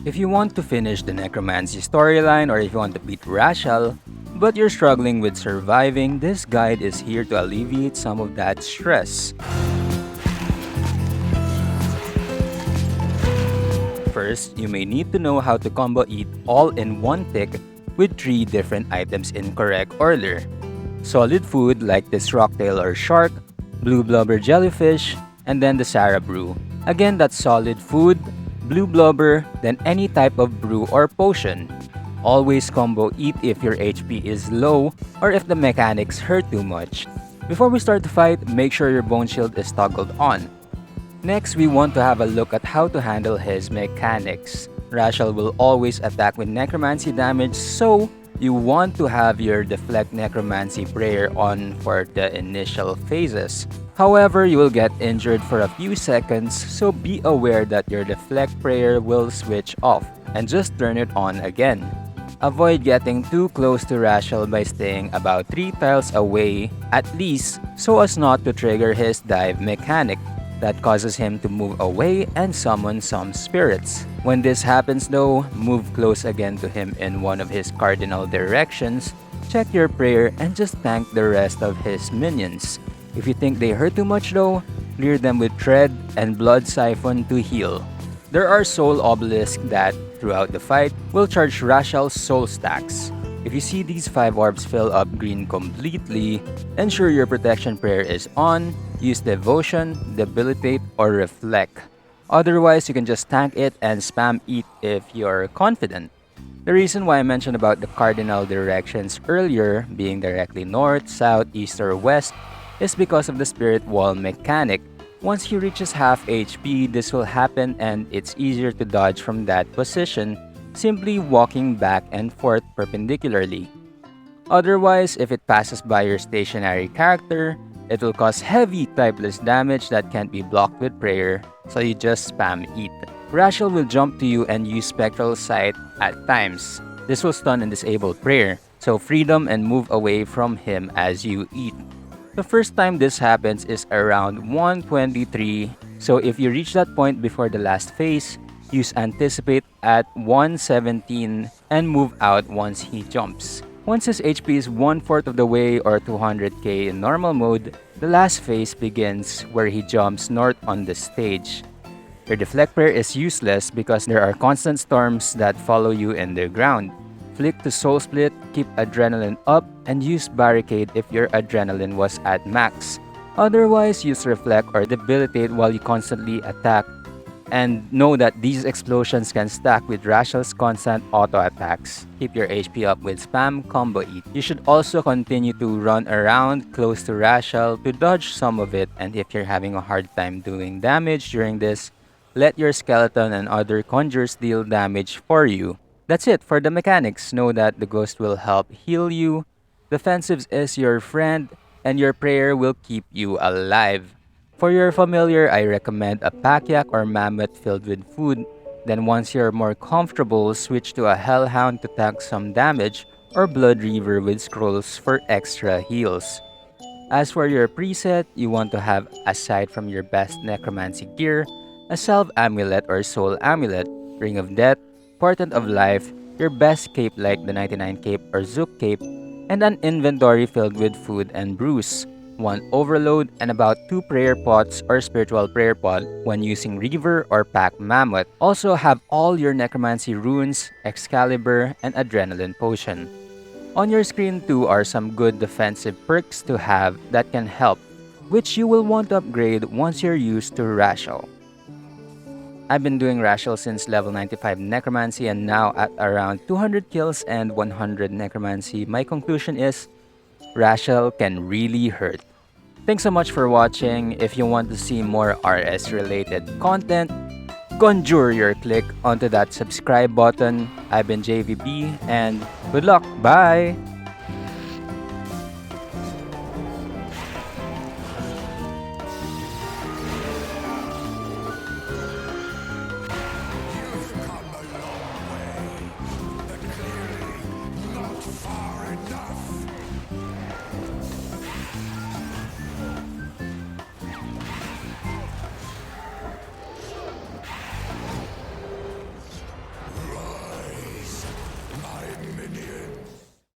If you want to finish the Necromancy storyline or if you want to beat Rasial, but you're struggling with surviving, this guide is here to alleviate some of that stress. First, you may need to know how to combo eat all in one tick with 3 different items in correct order. Solid food like this rocktail or shark, blue blubber jellyfish, and then the Sarah brew. Again, that's solid food, blue blubber, then any type of brew or potion. Always combo eat if your HP is low or if the mechanics hurt too much. Before we start the fight, make sure your bone shield is toggled on. Next, we want to have a look at how to handle his mechanics. Rasial will always attack with necromancy damage, so you want to have your deflect necromancy prayer on for the initial phases. However, you will get injured for a few seconds, so be aware that your deflect prayer will switch off and just turn it on again. Avoid getting too close to Rasial by staying about 3 tiles away at least so as not to trigger his dive mechanic that causes him to move away and summon some spirits. When this happens though, move close again to him in one of his cardinal directions, check your prayer and just tank the rest of his minions. If you think they hurt too much though, clear them with Tread and Blood Siphon to heal. There are soul obelisks that, throughout the fight, will charge Rasial's soul stacks. If you see these 5 orbs fill up green completely, ensure your protection prayer is on, use devotion, debilitate, or reflect. Otherwise, you can just tank it and spam eat if you're confident. The reason why I mentioned about the cardinal directions earlier, being directly north, south, east, or west, is because of the spirit wall mechanic. Once he reaches half HP, this will happen and it's easier to dodge from that position, simply walking back and forth perpendicularly. Otherwise, if it passes by your stationary character, it will cause heavy typeless damage that can't be blocked with prayer, so you just spam eat. Rasial will jump to you and use Spectral Scythe at times. This will stun and disable prayer, so freedom and move away from him as you eat. The first time this happens is around 123, so if you reach that point before the last phase, use Anticipate at 117 and move out once he jumps. Once his HP is 1/4 of the way or 200k in normal mode, the last phase begins where he jumps north on the stage. Your deflect prayer is useless because there are constant storms that follow you in the ground. Flick to Soul Split, keep Adrenaline up, and use Barricade if your Adrenaline was at max. Otherwise, use Reflect or Debilitate while you constantly attack. And know that these explosions can stack with Rasial's constant auto attacks. Keep your HP up with spam combo eat. You should also continue to run around close to Rasial to dodge some of it, and if you're having a hard time doing damage during this, let your skeleton and other conjures deal damage for you. That's it for the mechanics. Know that the ghost will help heal you, defensives is your friend, and your prayer will keep you alive. For your familiar, I recommend a pack-yak or mammoth filled with food. Then once you're more comfortable, switch to a hellhound to tank some damage, or blood reaver with scrolls for extra heals. As for your preset, you want to have, aside from your best necromancy gear, a salve amulet or soul amulet, ring of death, portent of life, your best cape like the 99 cape or Zook cape, and an inventory filled with food and brews. 1 overload, and about 2 prayer pots or spiritual prayer pot when using Reaver or Pack Mammoth. Also have all your necromancy runes, Excalibur, and Adrenaline potion. On your screen too are some good defensive perks to have that can help, which you will want to upgrade once you're used to Rasial. I've been doing Rasial since level 95 Necromancy and now at around 200 kills and 100 Necromancy. My conclusion is, Rasial can really hurt. Thanks so much for watching. If you want to see more RS related content, conjure your click onto that subscribe button. I've been JVB and good luck. Bye!